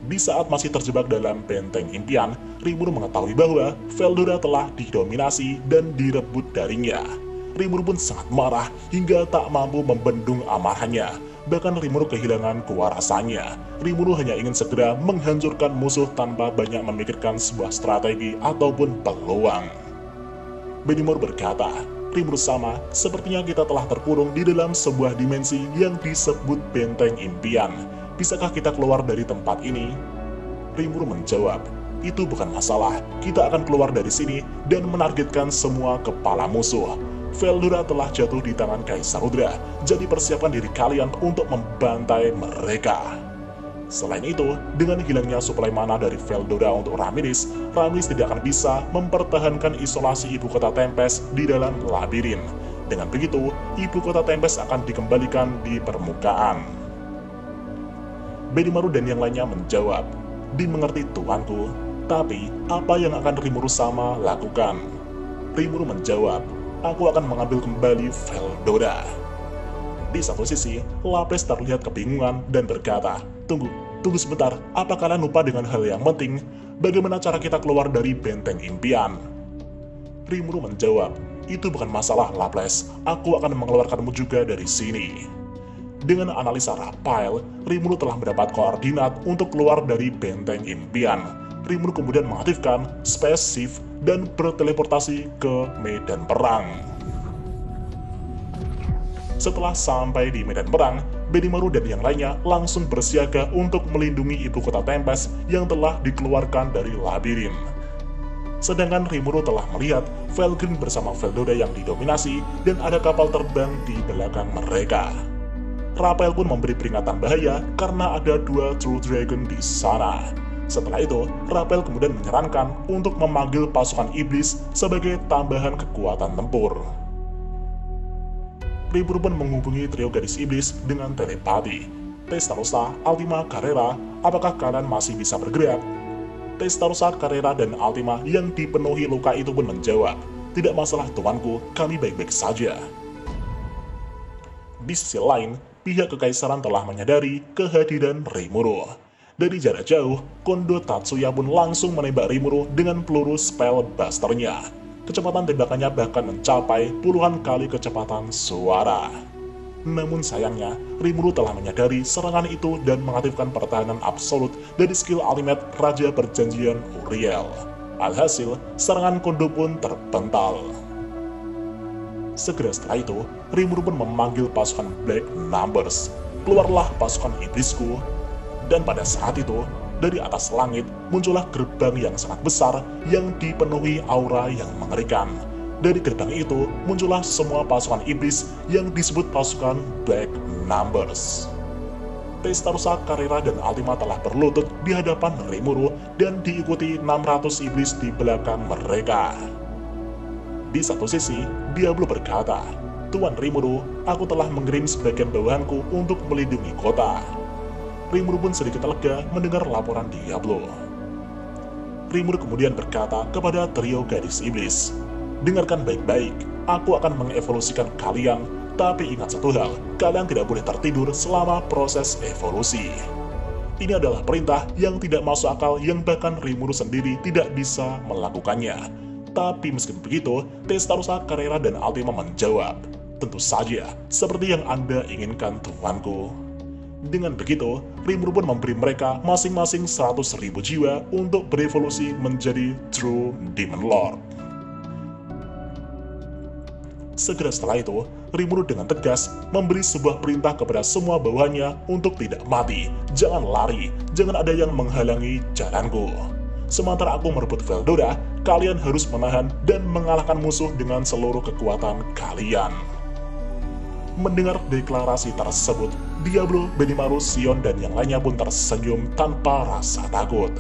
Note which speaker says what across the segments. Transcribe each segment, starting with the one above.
Speaker 1: Di saat masih terjebak dalam benteng impian, Rimuru mengetahui bahwa Veldora telah didominasi dan direbut darinya. Rimuru pun sangat marah hingga tak mampu membendung amarahnya. Bahkan Rimuru kehilangan kuarasannya. Rimuru hanya ingin segera menghancurkan musuh tanpa banyak memikirkan sebuah strategi ataupun peluang. Benimaru berkata, Rimuru sama, sepertinya kita telah terkurung di dalam sebuah dimensi yang disebut benteng impian. Bisakah kita keluar dari tempat ini? Rimuru menjawab, itu bukan masalah, kita akan keluar dari sini dan menargetkan semua kepala musuh. Veldora telah jatuh di tangan Kaisar Rudra, jadi persiapkan diri kalian untuk membantai mereka. Selain itu, dengan hilangnya suplai mana dari Veldora untuk Ramiris tidak akan bisa mempertahankan isolasi ibu kota Tempest di dalam labirin. Dengan begitu, ibu kota Tempest akan dikembalikan di permukaan. Benimaru dan yang lainnya menjawab, dimengerti tuanku, tapi apa yang akan Rimuru sama lakukan? Rimuru menjawab, aku akan mengambil kembali Veldora. Di satu sisi, Lapras terlihat kebingungan dan berkata, tunggu sebentar, apa kalian lupa dengan hal yang penting? Bagaimana cara kita keluar dari benteng impian? Rimuru menjawab, itu bukan masalah Lapras, aku akan mengeluarkanmu juga dari sini. Dengan analisa Raphael, Rimuru telah mendapat koordinat untuk keluar dari benteng impian. Rimuru kemudian mengaktifkan Space Shift dan berteleportasi ke medan perang. Setelah sampai di medan perang, Benimaru dan yang lainnya langsung bersiaga untuk melindungi ibu kota Tempest yang telah dikeluarkan dari labirin. Sedangkan Rimuru telah melihat Felgrin bersama Veldora yang didominasi dan ada kapal terbang di belakang mereka. Raphael pun memberi peringatan bahaya karena ada 2 True Dragon di sana. Setelah itu, Raphael kemudian menyarankan untuk memanggil pasukan iblis sebagai tambahan kekuatan tempur. Rimuru pun menghubungi trio gadis iblis dengan telepati. Testarossa, Altima, Carrera, apakah kalian masih bisa bergerak? Testarossa, Carrera, dan Altima yang dipenuhi luka itu pun menjawab, tidak masalah tuanku, kami baik-baik saja. Di sisi lain, pihak kekaisaran telah menyadari kehadiran Rimuru. Dari jarak jauh, Kondo Tatsuya pun langsung menembak Rimuru dengan peluru spellbusternya. Kecepatan tembakannya bahkan mencapai puluhan kali kecepatan suara. Namun sayangnya, Rimuru telah menyadari serangan itu dan mengaktifkan pertahanan absolut dari skill ultimate Raja Perjanjian Uriel. Alhasil, serangan Kondo pun terpental. Segera setelah itu, Rimuru pun memanggil pasukan Black Numbers. Keluarlah pasukan iblisku. Dan pada saat itu, dari atas langit muncullah gerbang yang sangat besar yang dipenuhi aura yang mengerikan. Dari gerbang itu muncullah semua pasukan iblis yang disebut pasukan Black Numbers. Testarossa, Carrera, dan Altima telah berlutut di hadapan Rimuru dan diikuti 600 iblis di belakang mereka. Di satu sisi, Diablo berkata, Tuan Rimuru, aku telah mengirim sebagian bawahanku untuk melindungi kota. Rimuru pun sedikit lega mendengar laporan Diablo. Rimuru kemudian berkata kepada trio gadis iblis, dengarkan baik-baik, aku akan mengevolusikan kalian, tapi ingat satu hal, kalian tidak boleh tertidur selama proses evolusi. Ini adalah perintah yang tidak masuk akal yang bahkan Rimuru sendiri tidak bisa melakukannya. Tapi meskipun begitu, Testarossa, Carrera, dan Altima menjawab, tentu saja, seperti yang Anda inginkan tuanku. Dengan begitu, Rimuru pun memberi mereka masing-masing 100.000 jiwa untuk berevolusi menjadi True Demon Lord. Segera setelah itu, Rimuru dengan tegas memberi sebuah perintah kepada semua bawahannya untuk tidak mati, jangan lari, jangan ada yang menghalangi jalanku. Sementara aku merebut Veldora, kalian harus menahan dan mengalahkan musuh dengan seluruh kekuatan kalian. Mendengar deklarasi tersebut, Diablo, Benimaru, Sion, dan yang lainnya pun tersenyum tanpa rasa takut.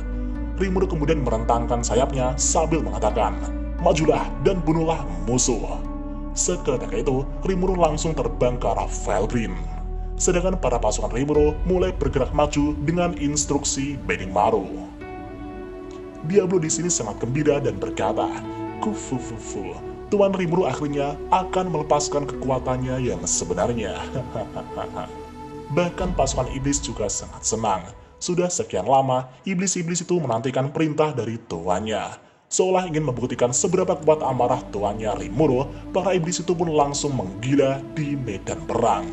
Speaker 1: Rimuru kemudian merentangkan sayapnya sambil mengatakan, majulah dan bunuhlah musuh. Seketika itu, Rimuru langsung terbang ke arah Felgrin. Sedangkan para pasukan Rimuru mulai bergerak maju dengan instruksi Benimaru. Diablo di sini sangat gembira dan berkata, kufufufu, Tuan Rimuru akhirnya akan melepaskan kekuatannya yang sebenarnya. Bahkan pasukan iblis juga sangat senang. Sudah sekian lama, iblis-iblis itu menantikan perintah dari tuannya. Seolah ingin membuktikan seberapa kuat amarah tuannya Rimuru, para iblis itu pun langsung menggila di medan perang.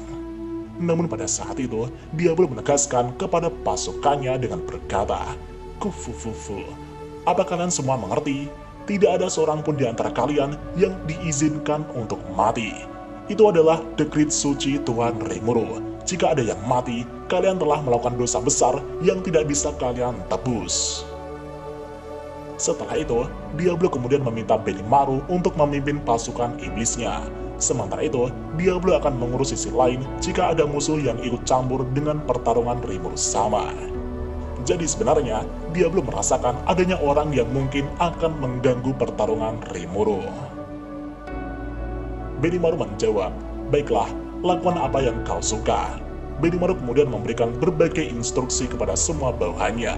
Speaker 1: Namun pada saat itu, Diablo menegaskan kepada pasukannya dengan berkata, "Kufufufu, apa kalian semua mengerti? Tidak ada seorang pun di antara kalian yang diizinkan untuk mati. Itu adalah dekrit suci Tuan Rimuru. Jika ada yang mati, kalian telah melakukan dosa besar yang tidak bisa kalian tebus." Setelah itu, Diablo kemudian meminta Benimaru untuk memimpin pasukan iblisnya. Sementara itu, Diablo akan mengurus sisi lain jika ada musuh yang ikut campur dengan pertarungan Rimuru sama. Jadi sebenarnya, Diablo merasakan adanya orang yang mungkin akan mengganggu pertarungan Rimuru. Benimaru menjawab, "Baiklah, lakukan apa yang kau suka." Benimaru kemudian memberikan berbagai instruksi kepada semua bawahannya.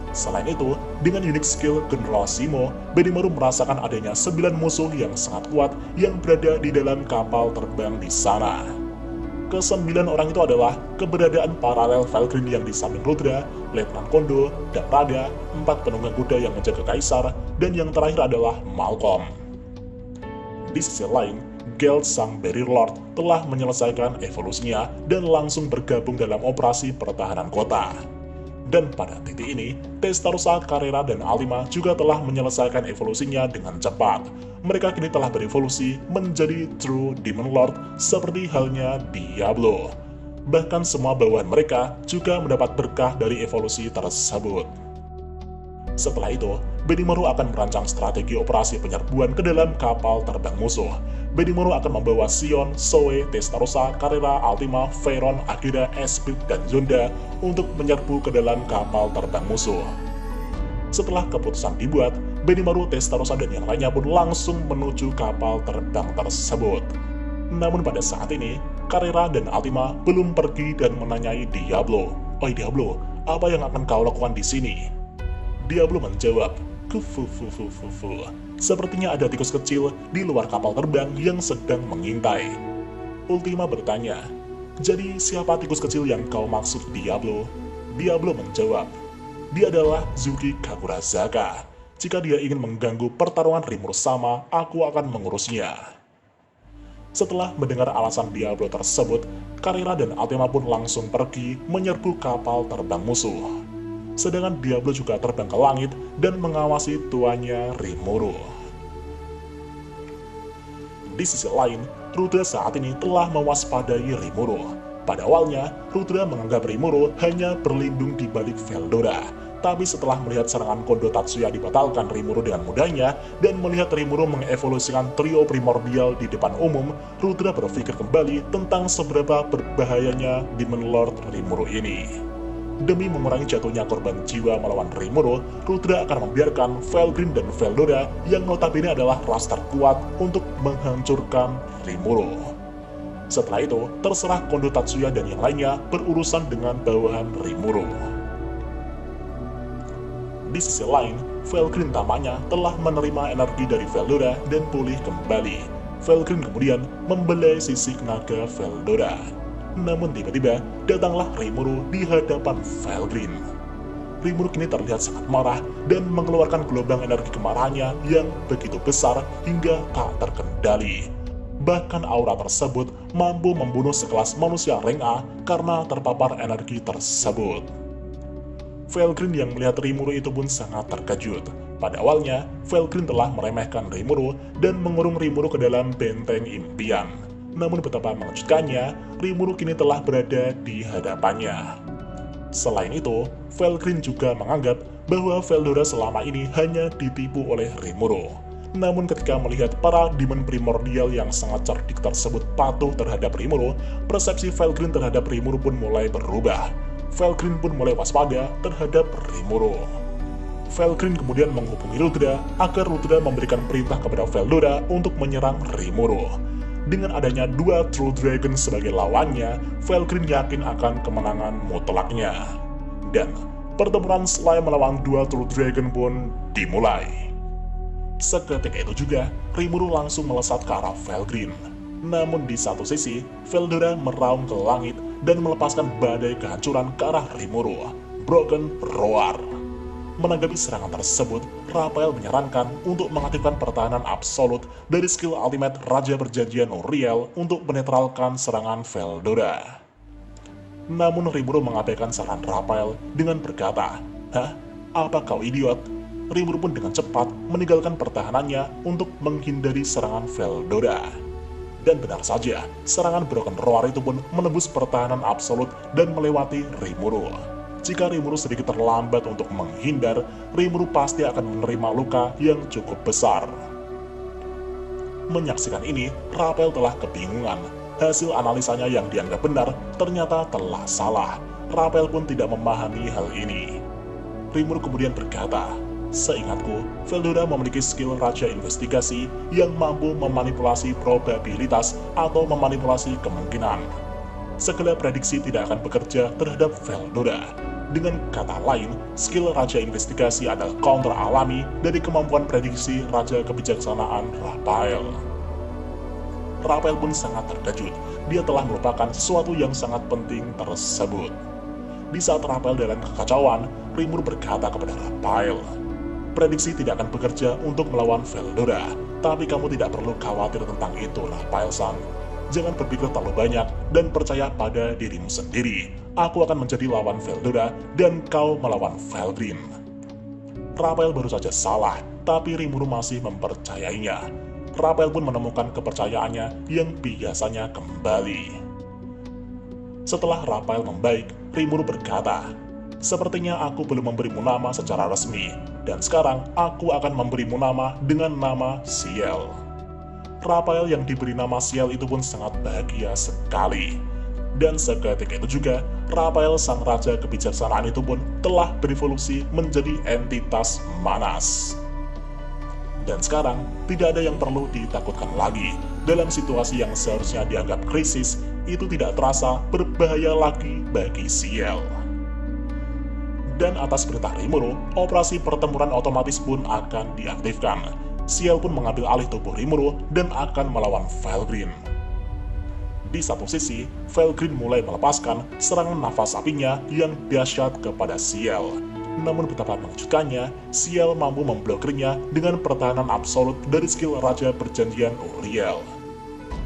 Speaker 1: Selain itu, dengan unik skill General Simo, Benimaru merasakan adanya 9 musuh yang sangat kuat yang berada di dalam kapal terbang di sana. Ke-9 orang itu adalah keberadaan paralel Valkyrie yang di samping Rudra, Letnan Kondo, dan Rada, 4 penunggang kuda yang menjaga Kaisar, dan yang terakhir adalah Malcolm. Di sisi lain, Geld sang Barrier Lord telah menyelesaikan evolusinya dan langsung bergabung dalam operasi pertahanan kota. Dan pada titik ini, Testarossa, Carrera, dan Altima juga telah menyelesaikan evolusinya dengan cepat. Mereka kini telah berevolusi menjadi True Demon Lord seperti halnya Diablo. Bahkan semua bawahan mereka juga mendapat berkah dari evolusi tersebut. Setelah itu, Benimaru akan merancang strategi operasi penyerbuan ke dalam kapal terbang musuh. Benimaru akan membawa Sion, Zoe, Testarossa, Carrera, Altima, Veyron, Agera, Esprit, dan Zonda untuk menyerbu ke dalam kapal terbang musuh. Setelah keputusan dibuat, Benimaru, Testarossa, dan yang lainnya pun langsung menuju kapal terbang tersebut. Namun pada saat ini, Carrera dan Altima belum pergi dan menanyai Diablo. "Oi Diablo, apa yang akan kau lakukan di sini?" Diablo menjawab, "Kufufufufufu. Sepertinya ada tikus kecil di luar kapal terbang yang sedang mengintai." Ultima bertanya, "Jadi siapa tikus kecil yang kau maksud Diablo?" Diablo menjawab, "Dia adalah Zuki Kakurazaka. Jika dia ingin mengganggu pertarungan Rimuru sama, aku akan mengurusnya." Setelah mendengar alasan Diablo tersebut, Carrera dan Altima pun langsung pergi menyerbu kapal terbang musuh. Sedangkan Diablo juga terbang ke langit dan mengawasi tuannya Rimuru. Di sisi lain, Rudra saat ini telah mewaspadai Rimuru. Pada awalnya, Rudra menganggap Rimuru hanya berlindung di balik Veldora. Tapi setelah melihat serangan Kondo Tatsuya dibatalkan Rimuru dengan mudahnya, dan melihat Rimuru mengevolusikan trio primordial di depan umum, Rudra berpikir kembali tentang seberapa berbahayanya Demon Lord Rimuru ini. Demi mengurangi jatuhnya korban jiwa melawan Rimuru, Rudra akan membiarkan Valkyrie dan Veldora yang notabene adalah ras terkuat untuk menghancurkan Rimuru. Setelah itu, terserah Kondo Tatsuya dan yang lainnya berurusan dengan bawahan Rimuru. Di sisi lain, Valkyrie tampaknya telah menerima energi dari Veldora dan pulih kembali. Valkyrie kemudian membelai sisik naga Veldora. Namun tiba-tiba, datanglah Rimuru di hadapan Valkyrie. Rimuru kini terlihat sangat marah dan mengeluarkan gelombang energi kemarahannya yang begitu besar hingga tak terkendali. Bahkan aura tersebut mampu membunuh sekelas manusia rank A karena terpapar energi tersebut. Valkyrie yang melihat Rimuru itu pun sangat terkejut. Pada awalnya, Valkyrie telah meremehkan Rimuru dan mengurung Rimuru ke dalam benteng impian. Namun betapa mengejutkannya, Rimuru kini telah berada di hadapannya. Selain itu, Valkyrie juga menganggap bahwa Veldora selama ini hanya ditipu oleh Rimuru. Namun ketika melihat para demon primordial yang sangat cerdik tersebut patuh terhadap Rimuru, persepsi Valkyrie terhadap Rimuru pun mulai berubah. Valkyrie pun mulai waspada terhadap Rimuru. Valkyrie kemudian menghubungi Rudra agar Rudra memberikan perintah kepada Veldora untuk menyerang Rimuru. Dengan adanya dua True Dragon sebagai lawannya, Valkyrie yakin akan kemenangan mutlaknya. Dan pertempuran Slime melawan dua True Dragon pun dimulai. Seketika itu juga, Rimuru langsung melesat ke arah Valkyrie. Namun di satu sisi, Veldora meraung ke langit dan melepaskan badai kehancuran ke arah Rimuru. Broken Roar. Menanggapi serangan tersebut, Raphael menyarankan untuk mengaktifkan pertahanan absolut dari skill ultimate Raja Perjanjian Uriel untuk menetralkan serangan Veldora. Namun Rimuru mengabaikan saran Raphael dengan berkata, "Hah? Apa kau idiot?" Rimuru pun dengan cepat meninggalkan pertahanannya untuk menghindari serangan Veldora. Dan benar saja, serangan Broken Roar itu pun menembus pertahanan absolut dan melewati Rimuru. Jika Rimuru sedikit terlambat untuk menghindar, Rimuru pasti akan menerima luka yang cukup besar. Menyaksikan ini, Raphael telah kebingungan. Hasil analisanya yang dianggap benar ternyata telah salah. Raphael pun tidak memahami hal ini. Rimuru kemudian berkata, "Seingatku, Veldora memiliki skill Raja Investigasi yang mampu memanipulasi probabilitas atau memanipulasi kemungkinan. Segala prediksi tidak akan bekerja terhadap Veldora. Dengan kata lain, skill Raja Investigasi adalah counter alami dari kemampuan prediksi Raja Kebijaksanaan Raphael." Raphael pun sangat terkejut. Dia telah melupakan sesuatu yang sangat penting tersebut. Di saat Raphael dalam kekacauan, Rimuru berkata kepada Raphael, "Prediksi tidak akan bekerja untuk melawan Veldora, tapi kamu tidak perlu khawatir tentang itu, Raphael-san. Jangan berpikir terlalu banyak dan percaya pada dirimu sendiri. Aku akan menjadi lawan Veldora dan kau melawan Felgreen." Raphael baru saja salah, tapi Rimuru masih mempercayainya. Raphael pun menemukan kepercayaannya yang biasanya kembali. Setelah Raphael membaik, Rimuru berkata, "Sepertinya aku belum memberimu nama secara resmi, dan sekarang aku akan memberimu nama dengan nama Ciel." Raphael yang diberi nama Ciel itu pun sangat bahagia sekali. Dan seketika itu juga, Raphael sang Raja Kebijaksanaan itu pun telah berevolusi menjadi entitas manas. Dan sekarang, tidak ada yang perlu ditakutkan lagi. Dalam situasi yang seharusnya dianggap krisis, itu tidak terasa berbahaya lagi bagi Ciel. Dan atas perintah Rimuru, operasi pertempuran otomatis pun akan diaktifkan. Ciel pun mengambil alih tubuh Rimuru dan akan melawan Felgreen. Di satu sisi, Felgreen mulai melepaskan serangan nafas apinya yang dahsyat kepada Ciel. Namun betapa mengejutkannya, Ciel mampu memblokirnya dengan pertahanan absolut dari skill Raja Perjanjian Uriel.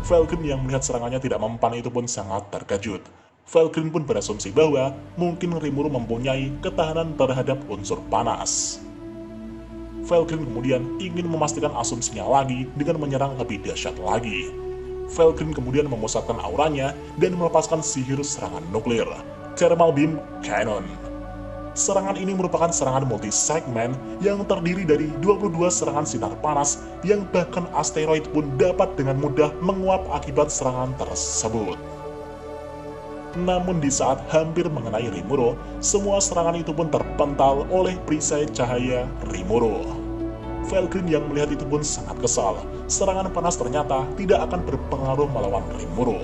Speaker 1: Felgreen yang melihat serangannya tidak mempan itu pun sangat terkejut. Felgreen pun berasumsi bahwa mungkin Rimuru mempunyai ketahanan terhadap unsur panas. Felgreen kemudian ingin memastikan asumsinya lagi dengan menyerang lebih dahsyat lagi. Felgreen kemudian memusatkan auranya dan melepaskan sihir serangan nuklir, Thermal Beam Cannon. Serangan ini merupakan serangan multi-segmen yang terdiri dari 22 serangan sinar panas yang bahkan asteroid pun dapat dengan mudah menguap akibat serangan tersebut. Namun di saat hampir mengenai Rimuru, semua serangan itu pun terpental oleh perisai cahaya Rimuru. Felgreen yang melihat itu pun sangat kesal. Serangan panas ternyata tidak akan berpengaruh melawan Rimuru.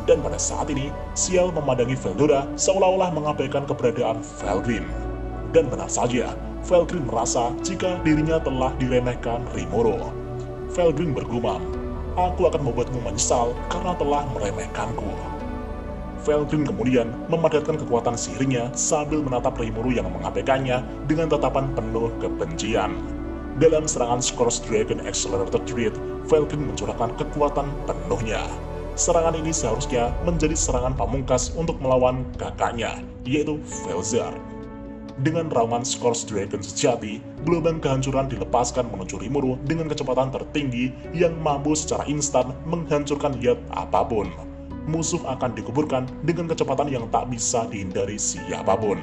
Speaker 1: Dan pada saat ini, Ciel memandangi Veldora seolah-olah mengabaikan keberadaan Felgreen. Dan benar saja, Felgreen merasa jika dirinya telah diremehkan Rimuru. Felgreen bergumam, "Aku akan membuatmu menyesal karena telah meremehkanku." Felgreen kemudian memadatkan kekuatan sihirnya sambil menatap Rimuru yang mengabaikannya dengan tatapan penuh kebencian. Dalam serangan Scourge Dragon Accelerated Read, Felgreen mencurahkan kekuatan penuhnya. Serangan ini seharusnya menjadi serangan pamungkas untuk melawan kakaknya, yaitu Velzar. Dengan raungan Scourge Dragon sejati, gelombang kehancuran dilepaskan menuju Rimuru dengan kecepatan tertinggi yang mampu secara instan menghancurkan yat apapun. Musuh akan dikuburkan dengan kecepatan yang tak bisa dihindari siapapun.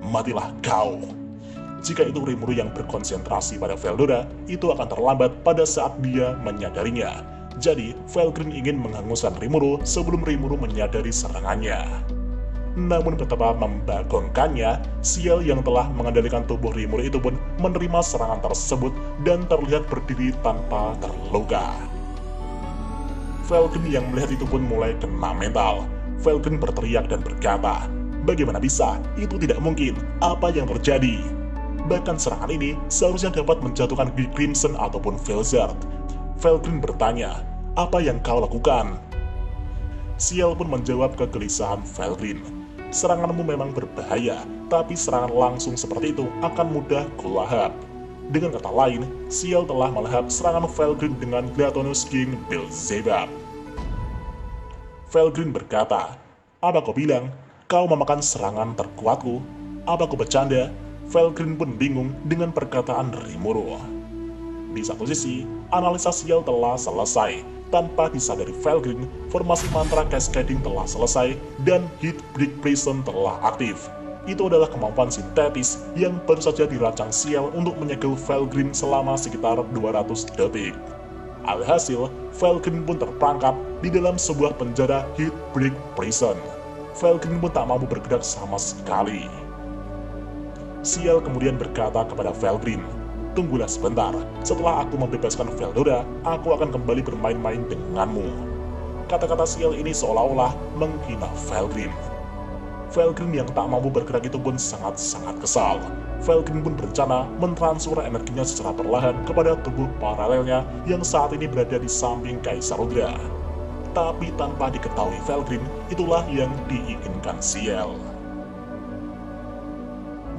Speaker 1: Matilah kau! Jika itu Rimuru yang berkonsentrasi pada Veldora, itu akan terlambat pada saat dia menyadarinya. Jadi, Felgreen ingin menghanguskan Rimuru sebelum Rimuru menyadari serangannya. Namun betapa membagongkannya, Ciel yang telah mengendalikan tubuh Rimuru itu pun menerima serangan tersebut dan terlihat berdiri tanpa terluka. Felgreen yang melihat itu pun mulai kena mental. Felgreen berteriak dan berkata, "Bagaimana bisa? Itu tidak mungkin. Apa yang terjadi?" Bahkan serangan ini seharusnya dapat menjatuhkan Big Crimson ataupun Velzard. Felgreen bertanya, "Apa yang kau lakukan?" Ciel pun menjawab kegelisahan Felgreen. seranganmu memang berbahaya, tapi serangan langsung seperti itu akan mudah kulahap. Dengan kata lain, Ciel telah melahap serangan Felgrin dengan Gelatonous King Beelzebub. Felgrin berkata, "Apa kau bilang? Kau memakan serangan terkuatku? Apa kau bercanda?" Felgrin pun bingung dengan perkataan Rimuru. Di satu sisi, analisa Ciel telah selesai. Tanpa disadari Felgrin, formasi mantra Cascading telah selesai dan Heatbreak Prison telah aktif. Itu adalah kemampuan sintetis yang baru saja dirancang Ciel untuk menyegel Felgrin selama sekitar 200 detik. Alhasil, Felgrin pun terperangkap di dalam sebuah penjara Heatbreak Prison. Felgrin pun tak mampu bergerak sama sekali. Ciel kemudian berkata kepada Felgrin, "Tunggulah sebentar, setelah aku membebaskan Veldora, aku akan kembali bermain-main denganmu." Kata-kata Ciel ini seolah-olah menghina Felgrin. Felgrin yang tak mampu bergerak itu pun sangat-sangat kesal. Felgrin pun berencana mentransfer energinya secara perlahan kepada tubuh paralelnya yang saat ini berada di samping Kaisar Rudra. Tapi tanpa diketahui Felgrin, itulah yang diinginkan Ciel.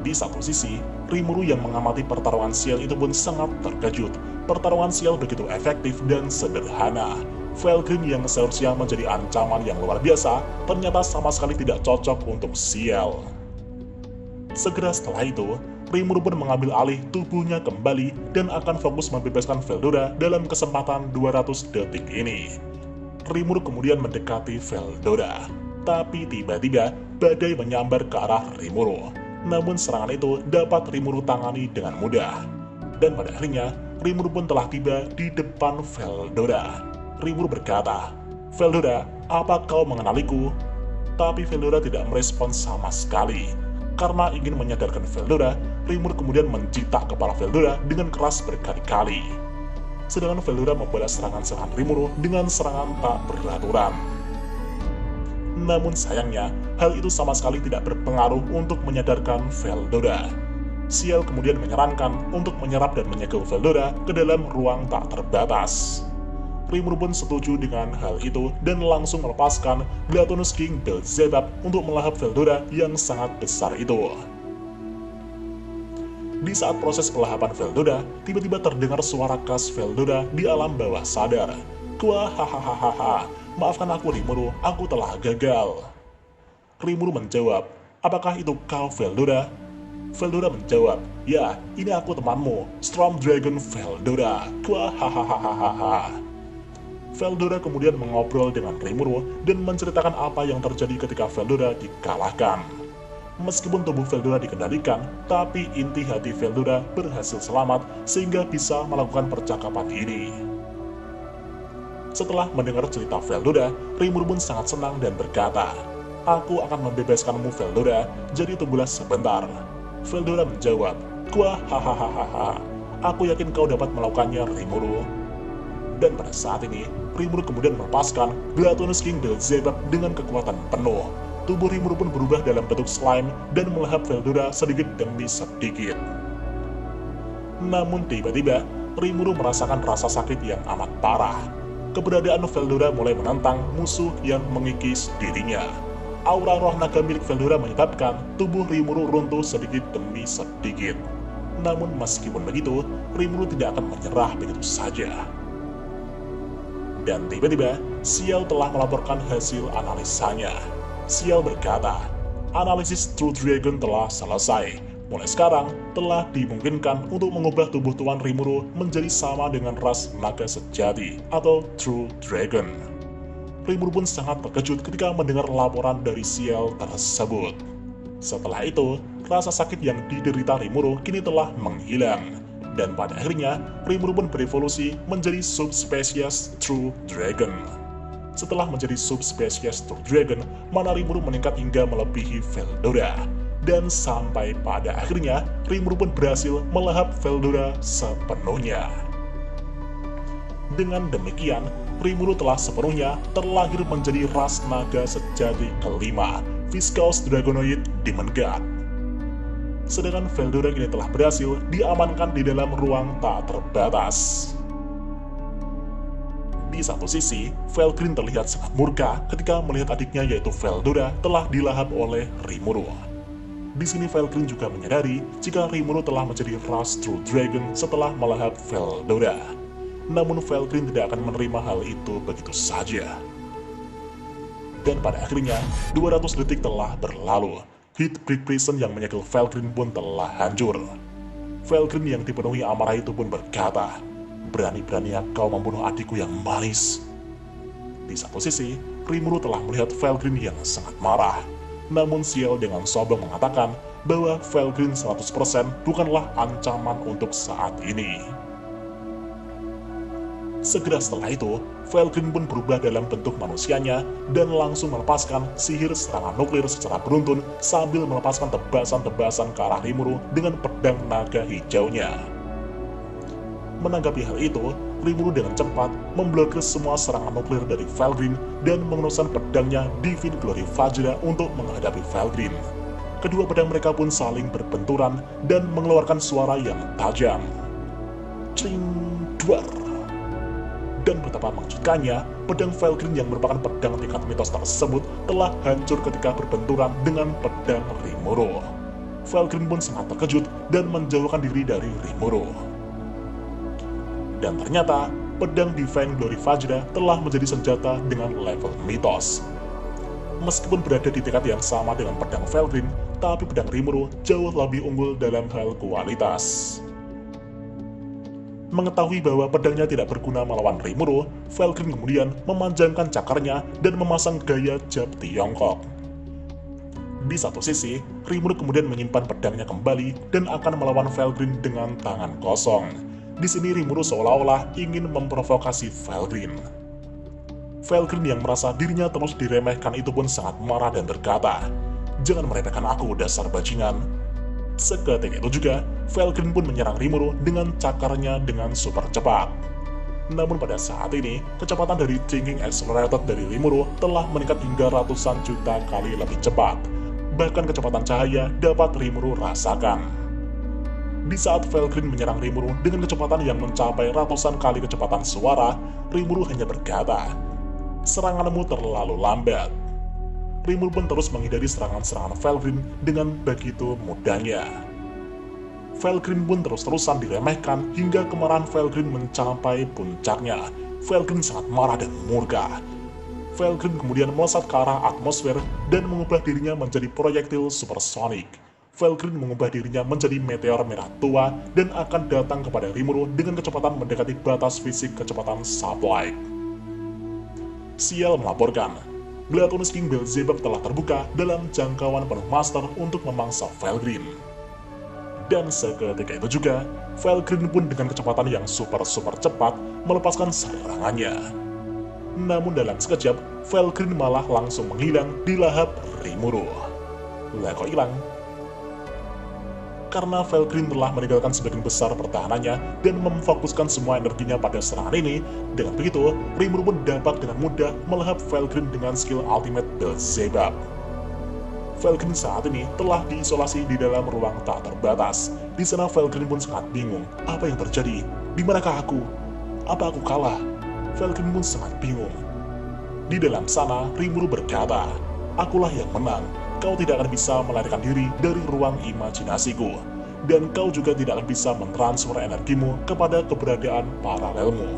Speaker 1: Di satu sisi, Rimuru yang mengamati pertarungan Ciel itu pun sangat terkejut. Pertarungan Ciel begitu efektif dan sederhana. Felgrin yang seharusnya menjadi ancaman yang luar biasa, ternyata sama sekali tidak cocok untuk Ciel. Segera setelah itu, Rimuru pun mengambil alih tubuhnya kembali dan akan fokus membebaskan Veldora dalam kesempatan 200 detik ini. Rimuru kemudian mendekati Veldora, tapi tiba-tiba badai menyambar ke arah Rimuru. Namun serangan itu dapat Rimuru tangani dengan mudah. Dan pada akhirnya, Rimuru pun telah tiba di depan Veldora. Rimuru berkata, "Veldora, apa kau mengenaliku?" Tapi Veldora tidak merespons sama sekali. Karena ingin menyadarkan Veldora, Rimuru kemudian mencitak kepala Veldora dengan keras berkali-kali. Sedangkan Veldora membalas serangan-serangan Rimuru dengan serangan tak beraturan. Namun sayangnya, hal itu sama sekali tidak berpengaruh untuk menyadarkan Veldora. Ciel kemudian menyarankan untuk menyerap dan menyegel Veldora ke dalam ruang tak terbatas. Rimuru pun setuju dengan hal itu dan langsung melepaskan Gelatonous King Beelzebub untuk melahap Veldora yang sangat besar itu. Di saat proses pelahapan Veldora, tiba-tiba terdengar suara khas Veldora di alam bawah sadar. "Kuah, hahaha. Maafkan aku Rimuru, aku telah gagal." Rimuru menjawab, "Apakah itu kau Veldora?" Veldora menjawab, "Ya, ini aku temanmu, Storm Dragon Veldora. Kuah, hahaha." Veldora kemudian mengobrol dengan Rimuru dan menceritakan apa yang terjadi ketika Veldora dikalahkan. Meskipun tubuh Veldora dikendalikan, tapi inti hati Veldora berhasil selamat sehingga bisa melakukan percakapan ini. Setelah mendengar cerita Veldora, Rimuru pun sangat senang dan berkata, "Aku akan membebaskanmu Veldora, jadi tunggulah sebentar." Veldora menjawab, "Kuah, hahaha. Aku yakin kau dapat melakukannya Rimuru." Dan pada saat ini, Rimuru kemudian melepaskan Gelatonous King Beelzebub dengan kekuatan penuh. Tubuh Rimuru pun berubah dalam bentuk slime dan melahap Veldora sedikit demi sedikit. Namun tiba-tiba, Rimuru merasakan rasa sakit yang amat parah. Keberadaan Veldora mulai menantang musuh yang mengikis dirinya. Aura roh naga milik Veldora menyebabkan tubuh Rimuru runtuh sedikit demi sedikit. Namun meskipun begitu, Rimuru tidak akan menyerah begitu saja. Dan tiba-tiba, Ciel telah melaporkan hasil analisanya. Ciel berkata, "Analisis True Dragon telah selesai. Mulai sekarang, telah dimungkinkan untuk mengubah tubuh Tuan Rimuru menjadi sama dengan ras naga sejati atau True Dragon." Rimuru pun sangat terkejut ketika mendengar laporan dari Ciel tersebut. Setelah itu, rasa sakit yang diderita Rimuru kini telah menghilang. Dan pada akhirnya, Rimuru pun berevolusi menjadi subspesies True Dragon. Setelah menjadi subspesies True Dragon, mana Rimuru meningkat hingga melebihi Veldora. Dan sampai pada akhirnya, Rimuru pun berhasil melahap Veldora sepenuhnya. Dengan demikian, Rimuru telah sepenuhnya terlahir menjadi ras naga sejati kelima, Viscous Dragonoid Demon God. Sedangkan Veldora kini telah berhasil diamankan di dalam ruang tak terbatas. Di satu sisi, Felgrin terlihat sangat murka ketika melihat adiknya yaitu Veldora telah dilahap oleh Rimuru. Di sini Felgrin juga menyadari jika Rimuru telah menjadi ras True Dragon setelah melahap Veldora. Namun Felgrin tidak akan menerima hal itu begitu saja. Dan pada akhirnya, 200 detik telah berlalu. Heatbreak Prison yang menyegel Felgrin pun telah hancur. Felgrin yang dipenuhi amarah itu pun berkata, "Berani-beraninya kau membunuh adikku yang manis." Di satu sisi, Rimuru telah melihat Felgrin yang sangat marah. Namun Ciel dengan sombong mengatakan bahwa Felgrin 100% bukanlah ancaman untuk saat ini. Segera setelah itu, Felgrin pun berubah dalam bentuk manusianya dan langsung melepaskan sihir serangan nuklir secara beruntun sambil melepaskan tebasan-tebasan ke arah Rimuru dengan pedang naga hijaunya. Menanggapi hal itu, Rimuru dengan cepat memblokir semua serangan nuklir dari Felgrin dan mengenuskan pedangnya Divine Glory Vajra untuk menghadapi Felgrin. Kedua pedang mereka pun saling berbenturan dan mengeluarkan suara yang tajam. Cling, duar. Dan betapa mengejutkannya, pedang Felgrin yang merupakan pedang tingkat mitos tersebut telah hancur ketika berbenturan dengan pedang Rimuru. Felgrin pun sangat terkejut dan menjauhkan diri dari Rimuru. Dan ternyata, pedang Divine Glory Vajra telah menjadi senjata dengan level mitos. Meskipun berada di tingkat yang sama dengan pedang Felgrin, tapi pedang Rimuru jauh lebih unggul dalam hal kualitas. Mengetahui bahwa pedangnya tidak berguna melawan Rimuru, Felgrin kemudian memanjangkan cakarnya dan memasang gaya jab Tiongkok. Di satu sisi, Rimuru kemudian menyimpan pedangnya kembali dan akan melawan Felgrin dengan tangan kosong. Di sini Rimuru seolah-olah ingin memprovokasi Felgrin. Felgrin yang merasa dirinya terus diremehkan itu pun sangat marah dan berkata, "Jangan meremehkan aku, dasar bajingan." Seketika itu juga, Felgrin pun menyerang Rimuru dengan cakarnya dengan super cepat. Namun pada saat ini, kecepatan dari Thinking Accelerated dari Rimuru telah meningkat hingga ratusan juta kali lebih cepat. Bahkan kecepatan cahaya dapat Rimuru rasakan. Di saat Felgrin menyerang Rimuru dengan kecepatan yang mencapai ratusan kali kecepatan suara, Rimuru hanya berkata, "Seranganmu terlalu lambat." Rimuru pun terus menghindari serangan-serangan Felgrin dengan begitu mudahnya. Felgrin pun terus-terusan diremehkan hingga kemarahan Felgrin mencapai puncaknya. Felgrin sangat marah dan murka. Felgrin kemudian melesat ke arah atmosfer dan mengubah dirinya menjadi proyektil supersonik. Felgrin mengubah dirinya menjadi meteor merah tua dan akan datang kepada Rimuru dengan kecepatan mendekati batas fisik kecepatan sublight. Ciel melaporkan, Glutonous King Beelzebub telah terbuka dalam jangkauan penuh master untuk memangsa Felgrin. Dan seketika itu juga, Felgrin pun dengan kecepatan yang super cepat melepaskan serangannya. Namun dalam sekejap, Felgrin malah langsung menghilang di lahap Rimuru. Lah kok hilang? Karena Felgrin telah meninggalkan sebagian besar pertahanannya dan memfokuskan semua energinya pada serangan ini. Dengan begitu, Rimuru pun dapat dengan mudah melahap Felgrin dengan skill ultimate Beelzebub. Felgrin saat ini telah diisolasi di dalam ruang tak terbatas. Di sana Felgrin pun sangat bingung. Apa yang terjadi? Di manakah aku? Apa aku kalah? Felgrin pun sangat bingung. Di dalam sana, Rimuru berkata, "Akulah yang menang. Kau tidak akan bisa melarikan diri dari ruang imajinasiku, dan kau juga tidak akan bisa mentransfer energimu kepada keberadaan paralelmu.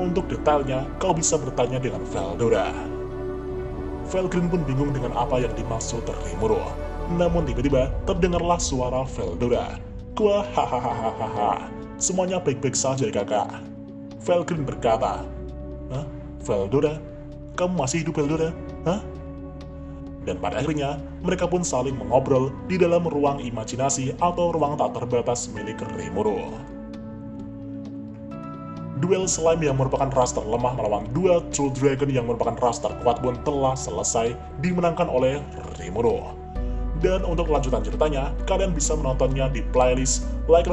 Speaker 1: Untuk detailnya, kau bisa bertanya dengan Veldora." Felgrin pun bingung dengan apa yang dimaksud Rimuru. Namun tiba-tiba terdengarlah suara Veldora. "Gua hahaha, semuanya baik-baik saja kakak." Felgrin berkata, "Hah? Veldora? Kamu masih hidup, Veldora? Hah?" Dan pada akhirnya, mereka pun saling mengobrol di dalam ruang imajinasi atau ruang tak terbatas milik Rimuru. Duel slime yang merupakan ras terlemah melawan dua True Dragon yang merupakan ras terkuat pun telah selesai dimenangkan oleh Rimuru. Dan untuk lanjutan ceritanya, kalian bisa menontonnya di playlist Like